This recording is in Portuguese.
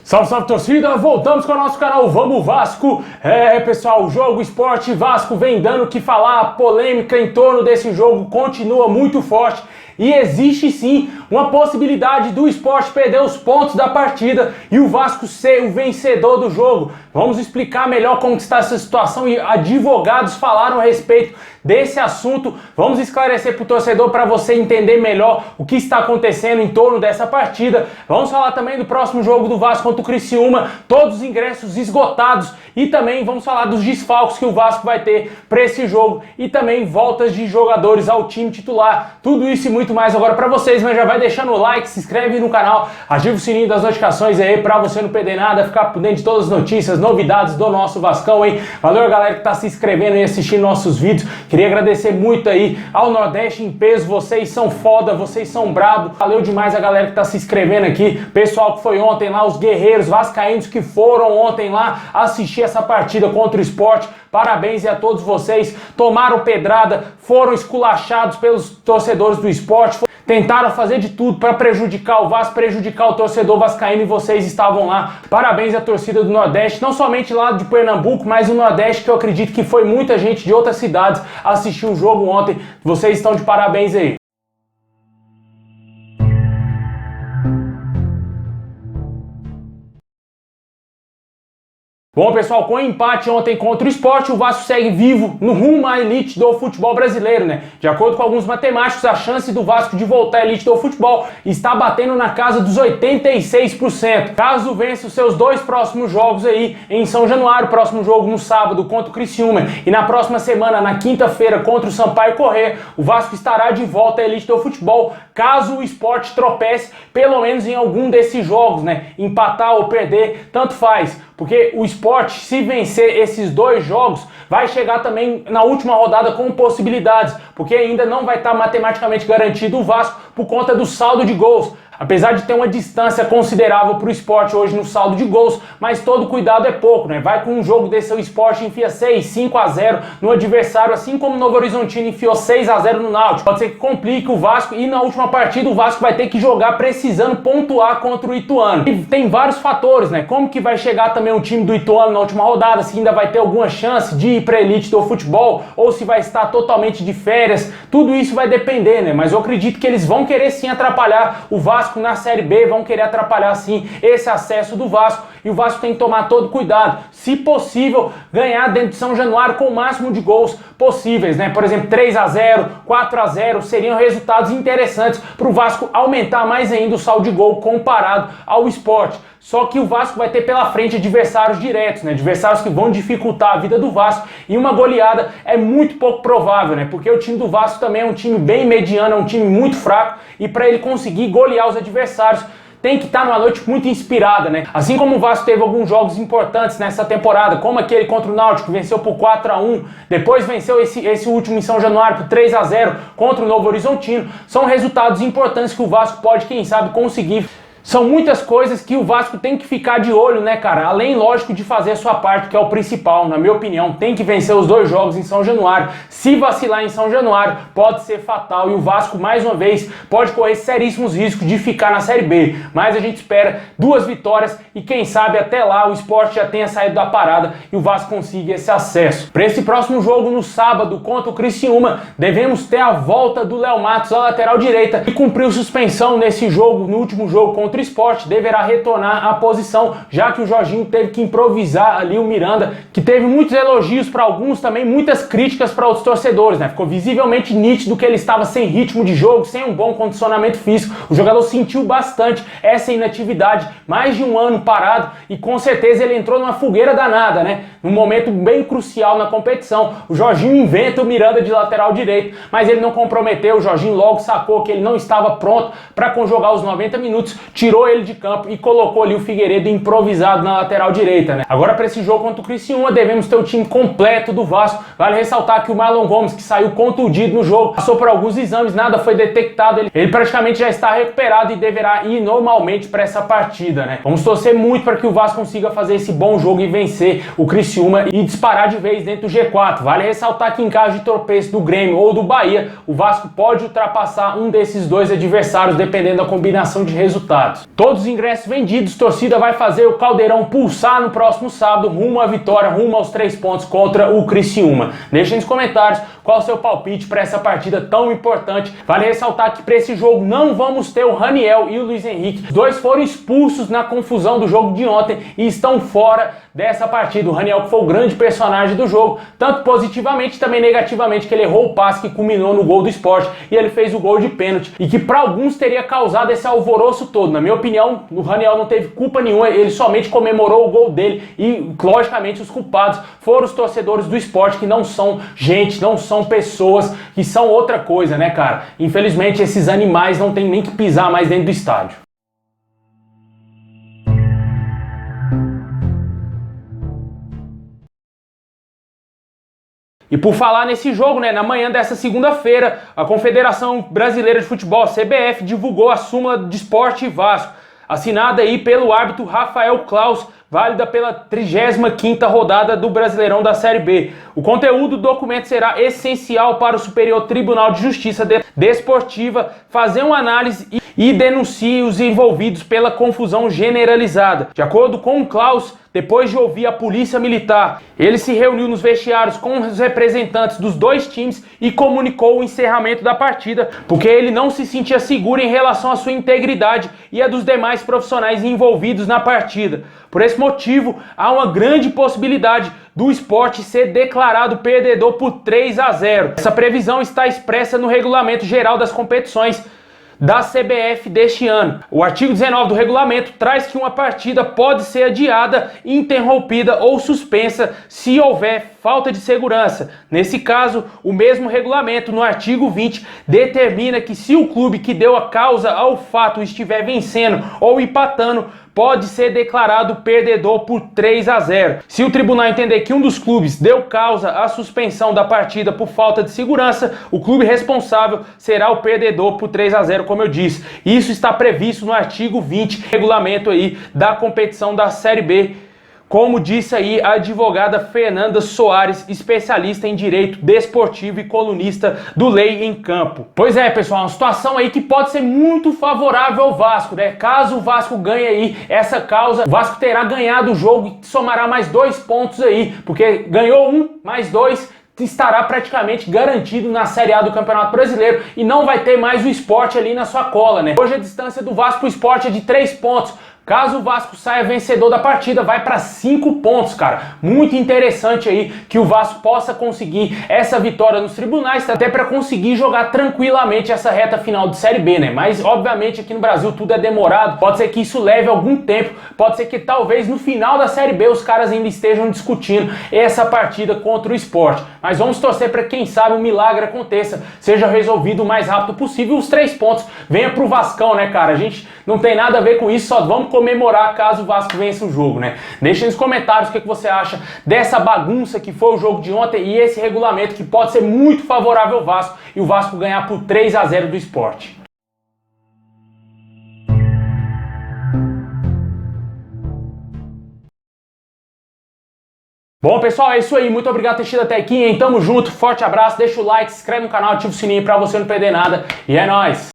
Salve, salve torcida, voltamos com o nosso canal Vamos Vasco. Pessoal, o jogo Sport Vasco vem dando o que falar, a polêmica em torno desse jogo continua muito forte e existe sim uma possibilidade do Sport perder os pontos da partida e o Vasco ser o vencedor do jogo. Vamos explicar melhor como está essa situação e advogados falaram a respeito desse assunto. Vamos esclarecer para o torcedor para você entender melhor o que está acontecendo em torno dessa partida. Vamos falar também do próximo jogo do Vasco contra o Criciúma, todos os ingressos esgotados e também vamos falar dos desfalques que o Vasco vai ter para esse jogo e também voltas de jogadores ao time titular. Tudo isso e muito mais agora para vocês, mas já vai deixando o like, se inscreve no canal, ativa o sininho das notificações aí para você não perder nada, ficar por dentro de todas as notícias, novidades do nosso Vascão, hein? Valeu, galera que tá se inscrevendo e assistindo nossos vídeos. Queria agradecer muito aí ao Nordeste em peso, vocês são foda, vocês são brabo. Valeu demais a galera que tá se inscrevendo aqui, pessoal que foi ontem lá, os guerreiros vascaínos que foram ontem lá assistir essa partida contra o Sport. Parabéns a todos vocês, tomaram pedrada, foram esculachados pelos torcedores do Sport, tentaram fazer de tudo para prejudicar o Vasco, prejudicar o torcedor vascaíno e vocês estavam lá. Parabéns à torcida do Nordeste, não somente lá de Pernambuco, mas o Nordeste, que eu acredito que foi muita gente de outras cidades assistir o jogo ontem. Vocês estão de parabéns aí. Bom, pessoal, com o empate ontem contra o Sport, o Vasco segue vivo no rumo à elite do futebol brasileiro, né? De acordo com alguns matemáticos, a chance do Vasco de voltar à elite do futebol está batendo na casa dos 86%. Caso vença os seus dois próximos jogos aí em São Januário, próximo jogo no sábado contra o Criciúma e na próxima semana, na quinta-feira, contra o Sampaio Corrêa, o Vasco estará de volta à elite do futebol, caso o Sport tropece pelo menos em algum desses jogos, né? Empatar ou perder, tanto faz. Porque o Sport, se vencer esses dois jogos, vai chegar também na última rodada com possibilidades, porque ainda não vai estar matematicamente garantido o Vasco por conta do saldo de gols. Apesar de ter uma distância considerável para o Sport hoje no saldo de gols, mas todo cuidado é pouco, né? Vai com um jogo desse, o Sport enfia 6, 5-0 no adversário, assim como o Novo Horizontino enfiou 6-0 no Náutico. Pode ser que complique o Vasco e na última partida o Vasco vai ter que jogar precisando pontuar contra o Ituano. E tem vários fatores, né? Como que vai chegar também o time do Ituano na última rodada, se ainda vai ter alguma chance de ir para a elite do futebol, ou se vai estar totalmente de férias, tudo isso vai depender, né? Mas eu acredito que eles vão querer sim atrapalhar o Vasco na Série B, vão querer atrapalhar sim esse acesso do Vasco e o Vasco tem que tomar todo cuidado, se possível ganhar dentro de São Januário com o máximo de gols possíveis, né? Por exemplo, 3-0, 4-0 seriam resultados interessantes para o Vasco aumentar mais ainda o saldo de gol comparado ao Sport. Só que o Vasco vai ter pela frente adversários diretos, né? Adversários que vão dificultar a vida do Vasco e uma goleada é muito pouco provável, né? Porque o time do Vasco também é um time bem mediano, é um time muito fraco e para ele conseguir golear os adversários tem que estar numa noite muito inspirada, né? Assim como o Vasco teve alguns jogos importantes nessa temporada, como aquele contra o Náutico, que venceu por 4-1, depois venceu esse último em São Januário por 3-0 contra o Novo Horizontino, são resultados importantes que o Vasco pode, quem sabe, conseguir. São muitas coisas que o Vasco tem que ficar de olho, né, cara? Além, lógico, de fazer a sua parte, que é o principal, na minha opinião. Tem que vencer os dois jogos em São Januário. Se vacilar em São Januário, pode ser fatal. E o Vasco, mais uma vez, pode correr seríssimos riscos de ficar na Série B. Mas a gente espera 2 vitórias e, quem sabe, até lá o Sport já tenha saído da parada e o Vasco consiga esse acesso. Para esse próximo jogo, no sábado, contra o Criciúma, devemos ter a volta do Léo Matos, a lateral direita, que cumpriu suspensão nesse jogo, no último jogo contra o Sport, deverá retornar à posição, já que o Jorginho teve que improvisar ali o Miranda, que teve muitos elogios para alguns, também muitas críticas para outros torcedores, né? Ficou visivelmente nítido que ele estava sem ritmo de jogo, sem um bom condicionamento físico. O jogador sentiu bastante essa inatividade, mais de um ano parado, e com certeza ele entrou numa fogueira danada, né? Num momento bem crucial na competição. O Jorginho inventa o Miranda de lateral direito, mas ele não comprometeu. O Jorginho logo sacou que ele não estava pronto para conjugar os 90 minutos, tirou ele de campo e colocou ali o Figueiredo improvisado na lateral direita, né? Agora, para esse jogo contra o Criciúma, devemos ter o time completo do Vasco. Vale ressaltar que o Marlon Gomes, que saiu contundido no jogo, passou por alguns exames, nada foi detectado, ele praticamente já está recuperado e deverá ir normalmente para essa partida, né? Vamos torcer muito para que o Vasco consiga fazer esse bom jogo e vencer o Criciúma e disparar de vez dentro do G4. Vale ressaltar que em caso de tropeço do Grêmio ou do Bahia, o Vasco pode ultrapassar um desses dois adversários, dependendo da combinação de resultados. esgotados. Todos os ingressos vendidos, torcida vai fazer o Caldeirão pulsar no próximo sábado, rumo à vitória, rumo aos 3 pontos contra o Criciúma. Deixem nos comentários qual o seu palpite para essa partida tão importante. Vale ressaltar que para esse jogo não vamos ter o Raniel e o Luiz Henrique. Os dois foram expulsos na confusão do jogo de ontem e estão fora dessa partida. O Raniel, que foi o grande personagem do jogo, tanto positivamente também negativamente, que ele errou o passe que culminou no gol do Sport e ele fez o gol de pênalti e que para alguns teria causado esse alvoroço todo. Na minha opinião, o Raniel não teve culpa nenhuma, ele somente comemorou o gol dele e, logicamente, os culpados foram os torcedores do Sport, que não são gente, não são pessoas, que são outra coisa, né, cara? Infelizmente, esses animais não tem nem que pisar mais dentro do estádio. E por falar nesse jogo, né, na manhã dessa segunda-feira, a Confederação Brasileira de Futebol, a CBF, divulgou a súmula de Sport e Vasco, assinada aí pelo árbitro Rafael Claus, válida pela 35ª rodada do Brasileirão da Série B. O conteúdo do documento será essencial para o Superior Tribunal de Justiça Desportiva fazer uma análise e denuncie os envolvidos pela confusão generalizada. De acordo com o Claus, depois de ouvir a polícia militar, ele se reuniu nos vestiários com os representantes dos dois times e comunicou o encerramento da partida, porque ele não se sentia seguro em relação à sua integridade e a dos demais profissionais envolvidos na partida. Por esse motivo, há uma grande possibilidade do Sport ser declarado perdedor por 3-0. Essa previsão está expressa no Regulamento Geral das Competições da CBF deste ano. O artigo 19 do regulamento traz que uma partida pode ser adiada, interrompida ou suspensa se houver falta de segurança. Nesse caso, o mesmo regulamento, no artigo 20, determina que se o clube que deu a causa ao fato estiver vencendo ou empatando, pode ser declarado perdedor por 3-0. Se o tribunal entender que um dos clubes deu causa à suspensão da partida por falta de segurança, o clube responsável será o perdedor por 3-0, como eu disse. Isso está previsto no artigo 20, regulamento aí da competição da Série B. Como disse aí a advogada Fernanda Soares, especialista em direito desportivo e colunista do Lei em Campo. Pois é, pessoal, uma situação aí que pode ser muito favorável ao Vasco, né? Caso o Vasco ganhe aí essa causa, o Vasco terá ganhado o jogo e somará mais 2 pontos aí, porque ganhou 1, mais 2, estará praticamente garantido na Série A do Campeonato Brasileiro e não vai ter mais o Sport ali na sua cola, né? Hoje a distância do Vasco pro Sport é de 3 pontos. Caso o Vasco saia vencedor da partida, vai para 5 pontos, cara. Muito interessante aí que o Vasco possa conseguir essa vitória nos tribunais, até para conseguir jogar tranquilamente essa reta final de Série B, né? Mas, obviamente, aqui no Brasil tudo é demorado. Pode ser que isso leve algum tempo. Pode ser que talvez no final da Série B os caras ainda estejam discutindo essa partida contra o Sport. Mas vamos torcer para, quem sabe, um milagre aconteça, seja resolvido o mais rápido possível. Os 3 pontos venha pro Vascão, né, cara? A gente não tem nada a ver com isso, só vamos comemorar caso o Vasco vença o jogo, né? Deixe nos comentários o que você acha dessa bagunça que foi o jogo de ontem e esse regulamento que pode ser muito favorável ao Vasco e o Vasco ganhar por 3-0 do Sport. Bom, pessoal, é isso aí. Muito obrigado por ter assistido até aqui, hein? Tamo junto, forte abraço, deixa o like, se inscreve no canal, ativa o sininho pra você não perder nada. E é nóis!